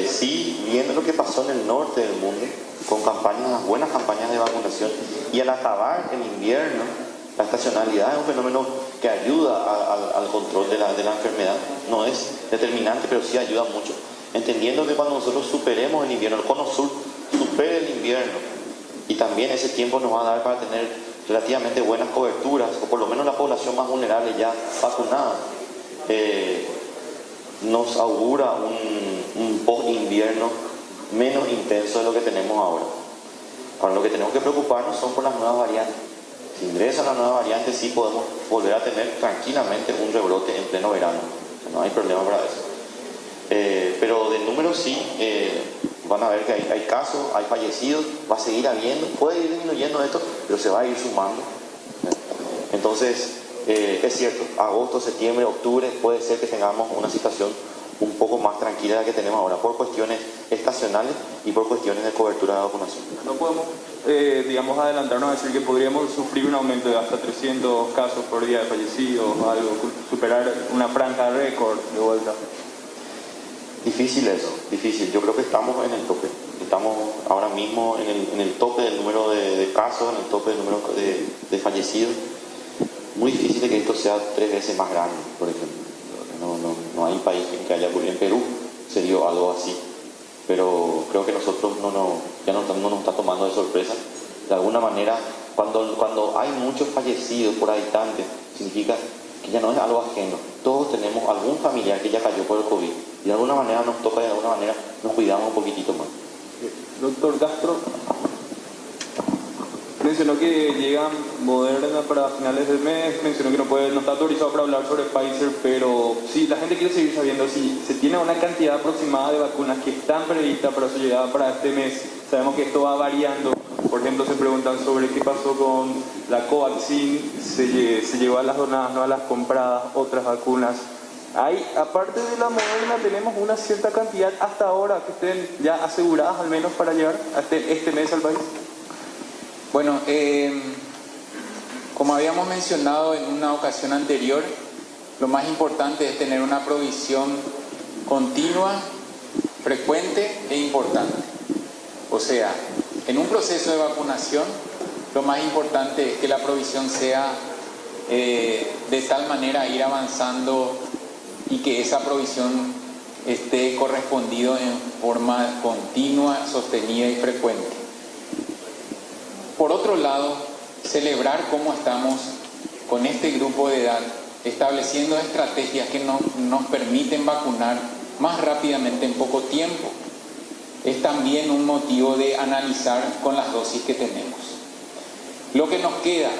Sí, viendo lo que pasó en el norte del mundo, con buenas campañas de vacunación, y al acabar el invierno, la estacionalidad es un fenómeno que ayuda al control de la enfermedad. No es determinante, pero sí ayuda mucho. Entendiendo que cuando nosotros superemos el invierno, el Cono Sur supere el invierno, y también ese tiempo nos va a dar para tener relativamente buenas coberturas, o por lo menos la población más vulnerable ya vacunada, nos augura un post-invierno menos intenso de lo que tenemos ahora. Ahora, lo que tenemos que preocuparnos son por las nuevas variantes. Si ingresan las nuevas variantes, sí podemos volver a tener tranquilamente un rebrote en pleno verano. O sea, no hay problema para eso. Pero de números sí, van a ver que hay casos, hay fallecidos, va a seguir habiendo, puede ir disminuyendo esto, pero se va a ir sumando. Entonces, es cierto, agosto, septiembre, octubre, puede ser que tengamos una situación un poco más tranquila de la que tenemos ahora, por cuestiones estacionales y por cuestiones de cobertura de vacunación. No podemos, digamos, adelantarnos a decir que podríamos sufrir un aumento de hasta 300 casos por día de fallecidos, algo, superar una franja récord de vuelta. Difícil eso, difícil. Yo creo que estamos en el tope. Estamos ahora mismo en el tope del número de casos, en el tope del número de fallecidos. Muy difícil de que esto sea 3 veces más grande, por ejemplo. No hay país en que haya ocurrido. En Perú sería algo así. Pero creo que nosotros ya no nos está tomando de sorpresa. De alguna manera, cuando hay muchos fallecidos por habitante, significa que ya no es algo ajeno. Todos tenemos algún familiar que ya cayó por el COVID. Y de alguna manera nos toca, de alguna manera nos cuidamos un poquitito más. Doctor Castro, mencionó que llega Moderna para finales del mes, mencionó que no está autorizado para hablar sobre Pfizer, pero si la gente quiere seguir sabiendo si se tiene una cantidad aproximada de vacunas que están previstas para su llegada para este mes. Sabemos que esto va variando. Por ejemplo, se preguntan sobre qué pasó con la Covaxin, se llevó a las donadas, no a las compradas, otras vacunas. Aparte de la Moderna, tenemos una cierta cantidad hasta ahora que estén ya aseguradas al menos para llegar hasta este mes al país. Bueno, como habíamos mencionado en una ocasión anterior, lo más importante es tener una provisión continua, frecuente e importante. O sea, en un proceso de vacunación, lo más importante es que la provisión sea de tal manera ir avanzando y que esa provisión esté correspondido en forma continua, sostenida y frecuente. Por otro lado, celebrar cómo estamos con este grupo de edad, estableciendo estrategias que nos permiten vacunar más rápidamente en poco tiempo. Es también un motivo de analizar con las dosis que tenemos. Lo que nos queda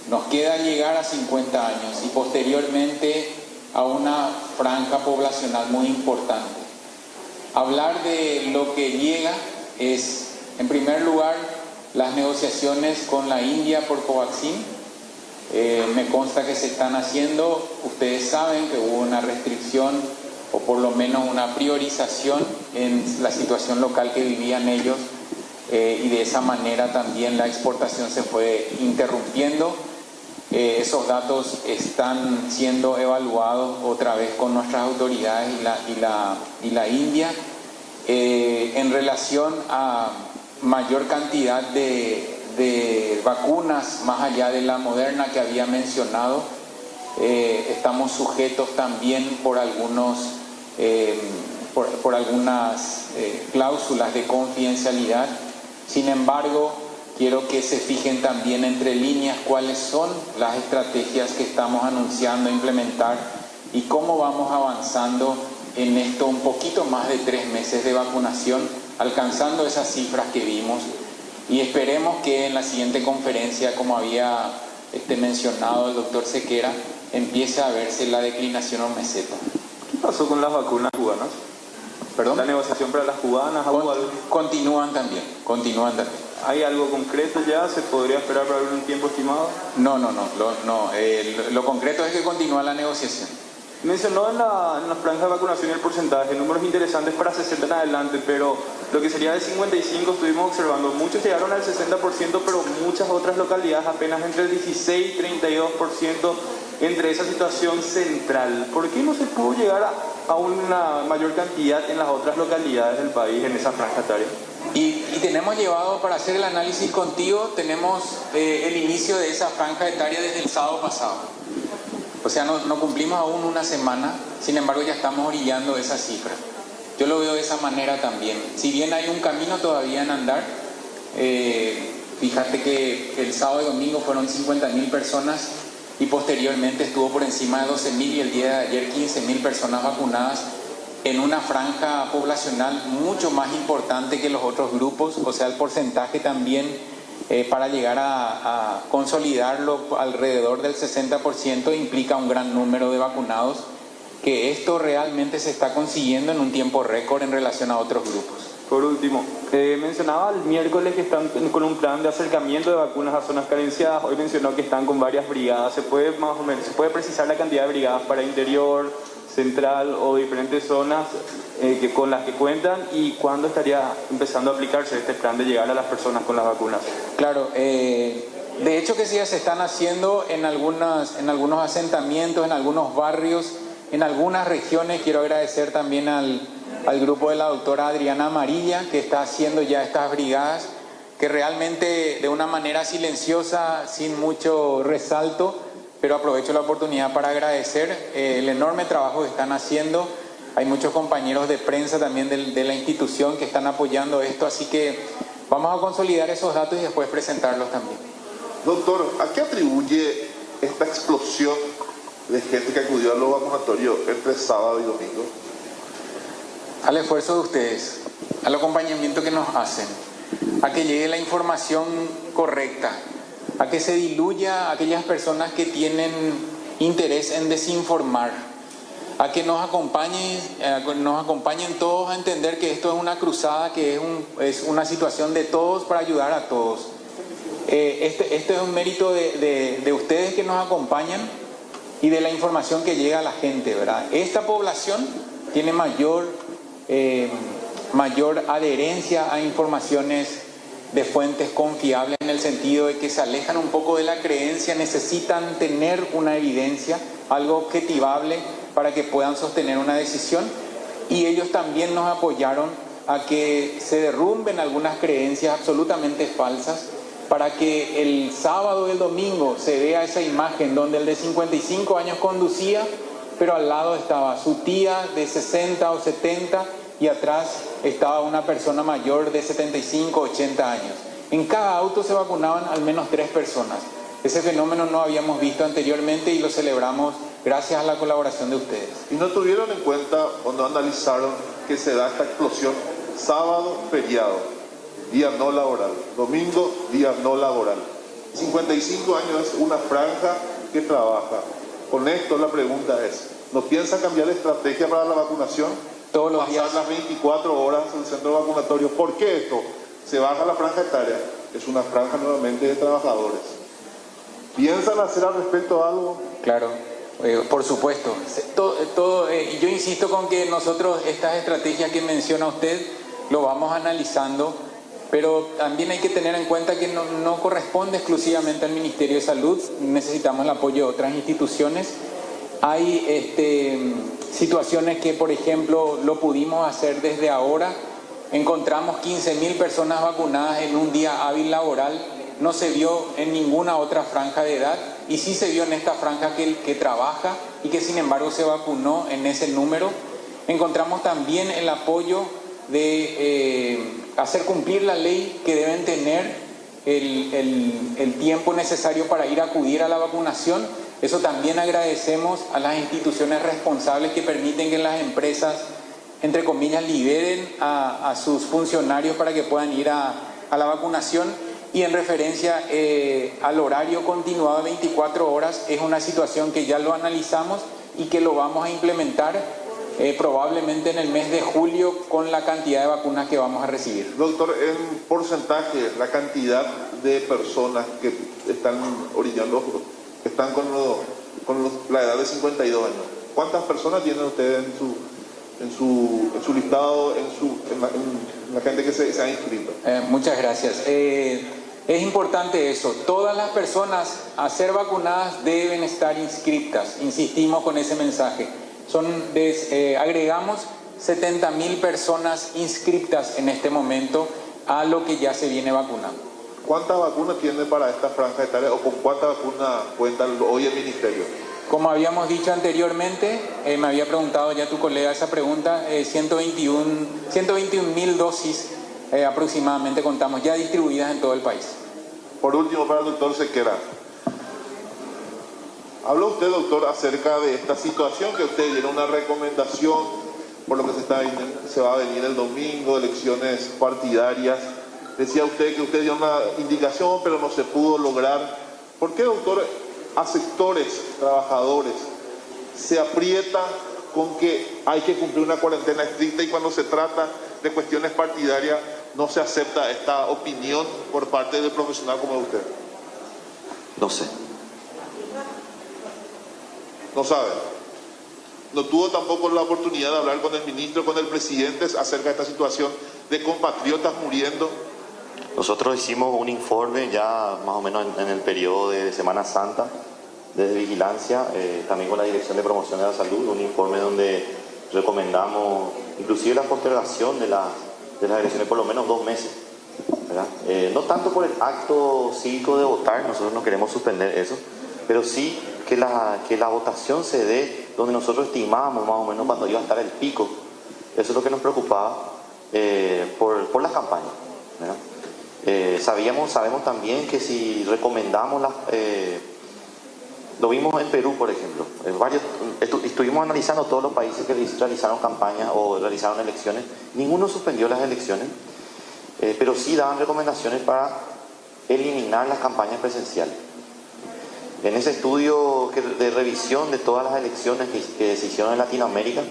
Nos queda llegar a 50 años y posteriormente a una franja poblacional muy importante. Hablar de lo que llega es, en primer lugar, las negociaciones con la India por Covaxin. Me consta que se están haciendo. Ustedes saben que hubo una restricción o por lo menos una priorización en la situación local que vivían ellos y de esa manera también la exportación se fue interrumpiendo. Esos datos están siendo evaluados otra vez con nuestras autoridades y la India. En relación a mayor cantidad de vacunas, más allá de la Moderna que había mencionado, estamos sujetos también por algunas cláusulas de confidencialidad. Sin embargo, quiero que se fijen también entre líneas cuáles son las estrategias que estamos anunciando implementar y cómo vamos avanzando en esto un poquito más de 3 meses de vacunación, alcanzando esas cifras que vimos. Y esperemos que en la siguiente conferencia, como había mencionado el doctor Sequera, empiece a verse la declinación o meseta. ¿Qué pasó con las vacunas cubanas? ¿Perdón? ¿La negociación para las cubanas? Continúan también. ¿Hay algo concreto ya? ¿Se podría esperar para un tiempo estimado? No. Lo concreto es que continúa la negociación. Mencionó en la franja de vacunación el porcentaje, números interesantes para 60 en adelante, pero lo que sería de 55 estuvimos observando. Muchos llegaron al 60%, pero muchas otras localidades apenas entre el 16 y 32% entre esa situación central. ¿Por qué no se pudo llegar a una mayor cantidad en las otras localidades del país en esa franja etaria? Y tenemos llevado, para hacer el análisis contigo, tenemos el inicio de esa franja etaria desde el sábado pasado. O sea, no cumplimos aún una semana, sin embargo ya estamos orillando esa cifra. Yo lo veo de esa manera también. Si bien hay un camino todavía en andar, fíjate que el sábado y domingo fueron 50.000 personas y posteriormente estuvo por encima de 12.000 y el día de ayer 15.000 personas vacunadas en una franja poblacional mucho más importante que los otros grupos. O sea, el porcentaje también para llegar a consolidarlo alrededor del 60% implica un gran número de vacunados, que esto realmente se está consiguiendo en un tiempo récord en relación a otros grupos. Por último, mencionaba el miércoles que están con un plan de acercamiento de vacunas a zonas carenciadas. Hoy mencionó que están con varias brigadas. ¿Se puede precisar la cantidad de brigadas para interior, central o diferentes zonas con las que cuentan y cuándo estaría empezando a aplicarse este plan de llegar a las personas con las vacunas? Claro, de hecho que sí se están haciendo en algunos asentamientos, en algunos barrios, en algunas regiones. Quiero agradecer también al grupo de la doctora Adriana Amarilla, que está haciendo ya estas brigadas, que realmente de una manera silenciosa, sin mucho resalto, pero aprovecho la oportunidad para agradecer el enorme trabajo que están haciendo. Hay muchos compañeros de prensa también de la institución que están apoyando esto, así que vamos a consolidar esos datos y después presentarlos también. Doctor, ¿a qué atribuye esta explosión de gente que acudió a los vacunatorios entre sábado y domingo? Al esfuerzo de ustedes, al acompañamiento que nos hacen, a que llegue la información correcta, a que se diluya a aquellas personas que tienen interés en desinformar, a que nos acompañen todos a entender que esto es una cruzada, que es una situación de todos para ayudar a todos. Este es un mérito de ustedes que nos acompañan y de la información que llega a la gente, ¿verdad? Esta población tiene mayor adherencia a informaciones de fuentes confiables, en el sentido de que se alejan un poco de la creencia, necesitan tener una evidencia, algo objetivable para que puedan sostener una decisión, y ellos también nos apoyaron a que se derrumben algunas creencias absolutamente falsas, para que el sábado y el domingo se vea esa imagen donde el de 55 años conducía, pero al lado estaba su tía de 60 o 70 y atrás estaba una persona mayor de 75 o 80 años. En cada auto se vacunaban al menos 3 personas. Ese fenómeno no habíamos visto anteriormente y lo celebramos gracias a la colaboración de ustedes. ¿Y no tuvieron en cuenta cuando analizaron que se da esta explosión sábado, feriado, día no laboral, domingo, día no laboral? 55 años es una franja que trabaja. Con esto la pregunta es, ¿no piensa cambiar la estrategia para la vacunación? Todos los días. Pasar las 24 horas en el centro vacunatorio. ¿Por qué esto? Se baja la franja etaria, es una franja nuevamente de trabajadores. ¿Piensan hacer al respecto algo? Claro, por supuesto. Yo insisto con que nosotros estas estrategias que menciona usted lo vamos analizando, pero también hay que tener en cuenta que no corresponde exclusivamente al Ministerio de Salud, necesitamos el apoyo de otras instituciones. Hay situaciones que, por ejemplo, lo pudimos hacer desde ahora. Encontramos 15.000 personas vacunadas en un día hábil laboral. No se vio en ninguna otra franja de edad y sí se vio en esta franja que trabaja y que sin embargo se vacunó en ese número. Encontramos también el apoyo de hacer cumplir la ley, que deben tener el tiempo necesario para ir a acudir a la vacunación. Eso también agradecemos a las instituciones responsables que permiten que las empresas, entre comillas, liberen a sus funcionarios para que puedan ir a la vacunación. Y en referencia al horario continuado de 24 horas, es una situación que ya lo analizamos y que lo vamos a implementar probablemente en el mes de julio con la cantidad de vacunas que vamos a recibir. Doctor, en porcentaje, la cantidad de personas que están orillando, que están con la edad de 52 años, ¿cuántas personas tienen ustedes en su listado, en la gente que se ha inscrito? Muchas gracias. Es importante eso. Todas las personas a ser vacunadas deben estar inscritas. Insistimos con ese mensaje. Agregamos 70.000 personas inscritas en este momento a lo que ya se viene vacunando. ¿Cuántas vacunas tiene para esta franja etaria o con cuántas vacunas cuenta hoy el Ministerio? Como habíamos dicho anteriormente, me había preguntado ya tu colega esa pregunta, 121.000 dosis aproximadamente contamos ya distribuidas en todo el país. Por último, para el doctor Sequera. Habla usted, doctor, acerca de esta situación que usted diera una recomendación por lo que se va a venir el domingo, elecciones partidarias. Decía usted que usted dio una indicación, pero no se pudo lograr. ¿Por qué, doctor, a sectores trabajadores se aprieta con que hay que cumplir una cuarentena estricta y cuando se trata de cuestiones partidarias no se acepta esta opinión por parte del profesional como usted? No sé. No sabe. No tuvo tampoco la oportunidad de hablar con el ministro, con el presidente acerca de esta situación de compatriotas muriendo. Nosotros hicimos un informe ya más o menos en el periodo de Semana Santa, desde Vigilancia, también con la Dirección de Promoción de la Salud, un informe donde recomendamos inclusive la postergación de las elecciones por lo menos 2 meses, ¿verdad? No tanto por el acto cívico de votar, nosotros no queremos suspender eso, pero sí que la votación se dé donde nosotros estimábamos más o menos cuando iba a estar el pico. Eso es lo que nos preocupaba por las campañas, ¿verdad? Sabemos también que si recomendamos lo vimos en Perú, por ejemplo, estuvimos analizando todos los países que realizaron campañas o realizaron elecciones, ninguno suspendió las elecciones, pero sí daban recomendaciones para eliminar las campañas presenciales. En ese estudio de revisión de todas las elecciones que se hicieron en Latinoamérica,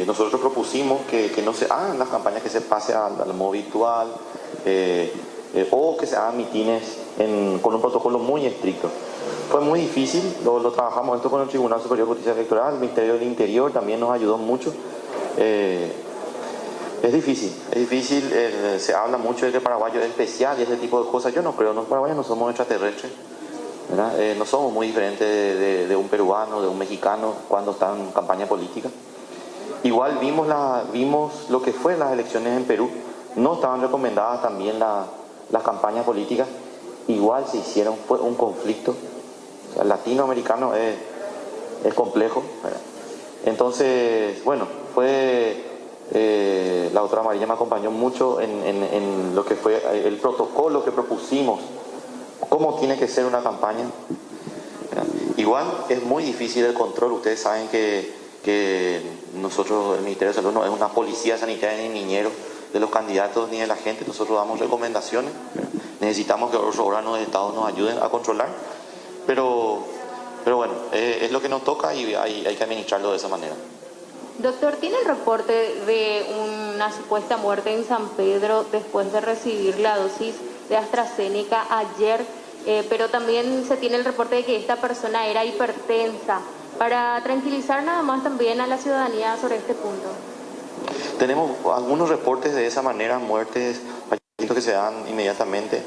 nosotros propusimos que no se hagan las campañas, que se pase al modo virtual o que se hagan mitines con un protocolo muy estricto. Fue muy difícil, lo trabajamos esto con el Tribunal Superior de Justicia Electoral, el Ministerio del Interior también nos ayudó mucho. Es difícil, se habla mucho de que el paraguayo es especial y ese tipo de cosas. Yo no creo, los paraguayos no somos extraterrestres, ¿verdad? No somos muy diferentes de un peruano, de un mexicano cuando está en campaña política. Igual vimos lo que fue las elecciones en Perú, no estaban recomendadas también las campañas políticas, igual se hicieron, fue un conflicto. O sea, el latinoamericano es complejo, ¿verdad? Entonces, bueno, la doctora María me acompañó mucho en lo que fue el protocolo que propusimos, cómo tiene que ser una campaña, ¿verdad? Igual es muy difícil el control. Ustedes saben que nosotros, el Ministerio de Salud, no es una policía sanitaria ni niñero de los candidatos ni de la gente. Nosotros damos recomendaciones, ¿verdad? necesitamos que los órganos de Estado nos ayuden a controlar, pero bueno, es lo que nos toca y hay que administrarlo de esa manera. Doctor, ¿tiene el reporte de una supuesta muerte en San Pedro después de recibir la dosis de AstraZeneca ayer? Pero también se tiene el reporte de que esta persona era hipertensa. Para tranquilizar nada más también a la ciudadanía sobre este punto. Tenemos algunos reportes de esa manera, muertes, fallecimientos que se dan inmediatamente,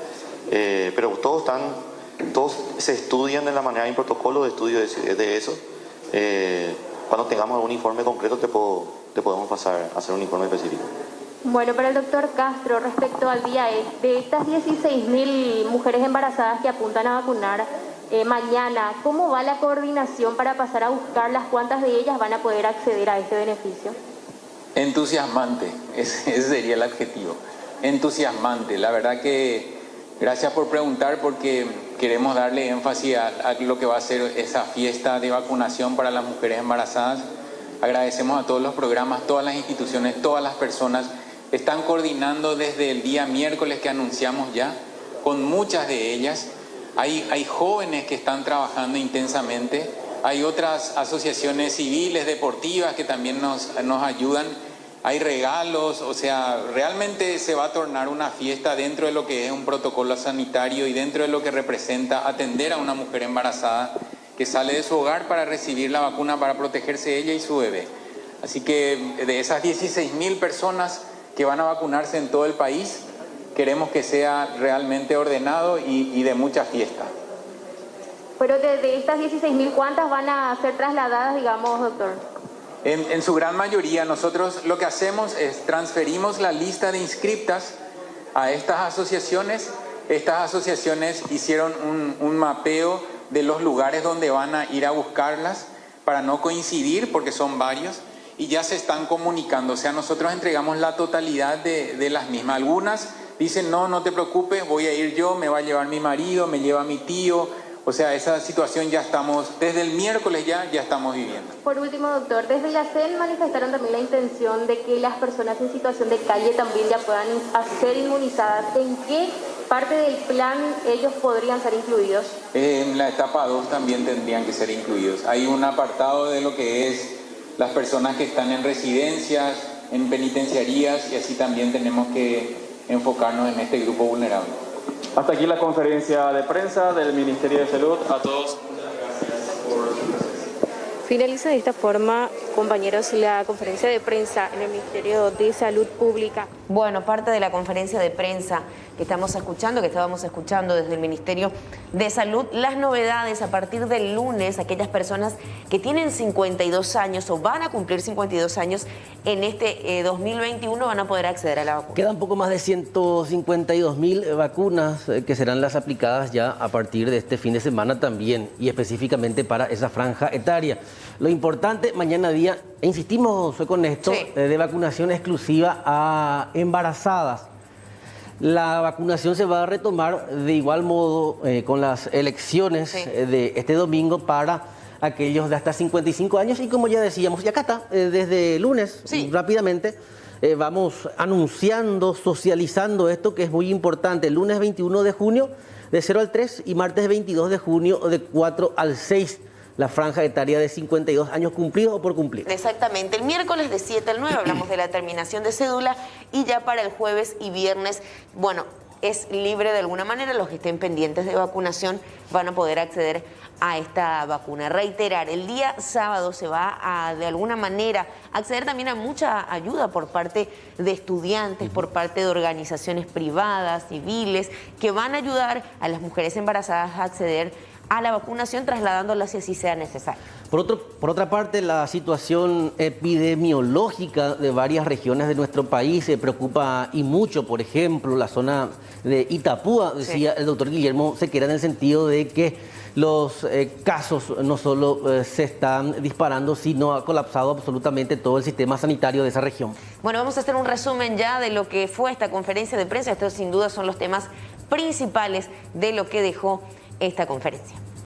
pero todos se estudian de la manera, hay un protocolo de estudio de eso. Cuando tengamos algún informe concreto te podemos pasar a hacer un informe específico. Bueno, para el doctor Castro, respecto al día de estas 16.000 mujeres embarazadas que apuntan a vacunar mañana, ¿cómo va la coordinación para pasar a buscarlas? ¿Cuántas de ellas van a poder acceder a este beneficio? Entusiasmante, ese sería el adjetivo. Entusiasmante, la verdad que gracias por preguntar porque queremos darle énfasis a lo que va a ser esa fiesta de vacunación para las mujeres embarazadas. Agradecemos a todos los programas, todas las instituciones, todas las personas. Están coordinando desde el día miércoles que anunciamos ya, con muchas de ellas. Hay jóvenes que están trabajando intensamente, hay otras asociaciones civiles, deportivas que también nos ayudan, hay regalos, o sea, realmente se va a tornar una fiesta dentro de lo que es un protocolo sanitario y dentro de lo que representa atender a una mujer embarazada que sale de su hogar para recibir la vacuna para protegerse ella y su bebé. Así que de esas 16.000 personas que van a vacunarse en todo el país, queremos que sea realmente ordenado y de mucha fiesta. Pero de estas 16.000, ¿cuántas van a ser trasladadas, digamos, doctor? En su gran mayoría, nosotros lo que hacemos es transferimos la lista de inscriptas a estas asociaciones. Estas asociaciones hicieron un mapeo de los lugares donde van a ir a buscarlas para no coincidir, porque son varios, y ya se están comunicando. O sea, nosotros entregamos la totalidad de las mismas. Algunas dicen, no te preocupes, voy a ir yo, me va a llevar mi marido, me lleva mi tío. O sea, esa situación ya estamos, desde el miércoles ya estamos viviendo. Por último, doctor, desde la CEN manifestaron también la intención de que las personas en situación de calle también ya puedan ser inmunizadas. ¿En qué parte del plan ellos podrían ser incluidos? En la etapa 2 también tendrían que ser incluidos. Hay un apartado de lo que es las personas que están en residencias, en penitenciarías, y así también tenemos que enfocarnos en este grupo vulnerable. Hasta aquí la conferencia de prensa del Ministerio de Salud. A todos, muchas gracias por su presencia. Finaliza de esta forma, compañeros, la conferencia de prensa en el Ministerio de Salud Pública. Bueno, parte de la conferencia de prensa que estábamos escuchando desde el Ministerio de Salud, las novedades a partir del lunes, aquellas personas que tienen 52 años o van a cumplir 52 años en este 2021 van a poder acceder a la vacuna. Quedan poco más de 152.000 vacunas que serán las aplicadas ya a partir de este fin de semana también, y específicamente para esa franja etaria. Lo importante, mañana día, insistimos con esto, sí, de vacunación exclusiva a embarazadas. La vacunación se va a retomar de igual modo con las elecciones, sí, de este domingo para aquellos de hasta 55 años. Y como ya decíamos, y acá está, desde lunes, sí, rápidamente, vamos anunciando, socializando esto que es muy importante. El lunes 21 de junio de 0 al 3 y martes 22 de junio de 4 al 6. La franja etaria de 52 años cumplidos o por cumplir. Exactamente. El miércoles de 7 al 9 hablamos de la terminación de cédula y ya para el jueves y viernes, bueno, es libre de alguna manera. Los que estén pendientes de vacunación van a poder acceder a esta vacuna. Reiterar, el día sábado se va a, de alguna manera, acceder también a mucha ayuda por parte de estudiantes, por parte de organizaciones privadas, civiles, que van a ayudar a las mujeres embarazadas a acceder a la vacunación, trasladándola si así sea necesario. Por otra parte, la situación epidemiológica de varias regiones de nuestro país se preocupa y mucho. Por ejemplo, la zona de Itapúa, decía el doctor Guillermo Sequera, en el sentido de que los casos no solo se están disparando, sino ha colapsado absolutamente todo el sistema sanitario de esa región. Bueno, vamos a hacer un resumen ya de lo que fue esta conferencia de prensa. Estos sin duda son los temas principales de lo que dejó esta conferencia.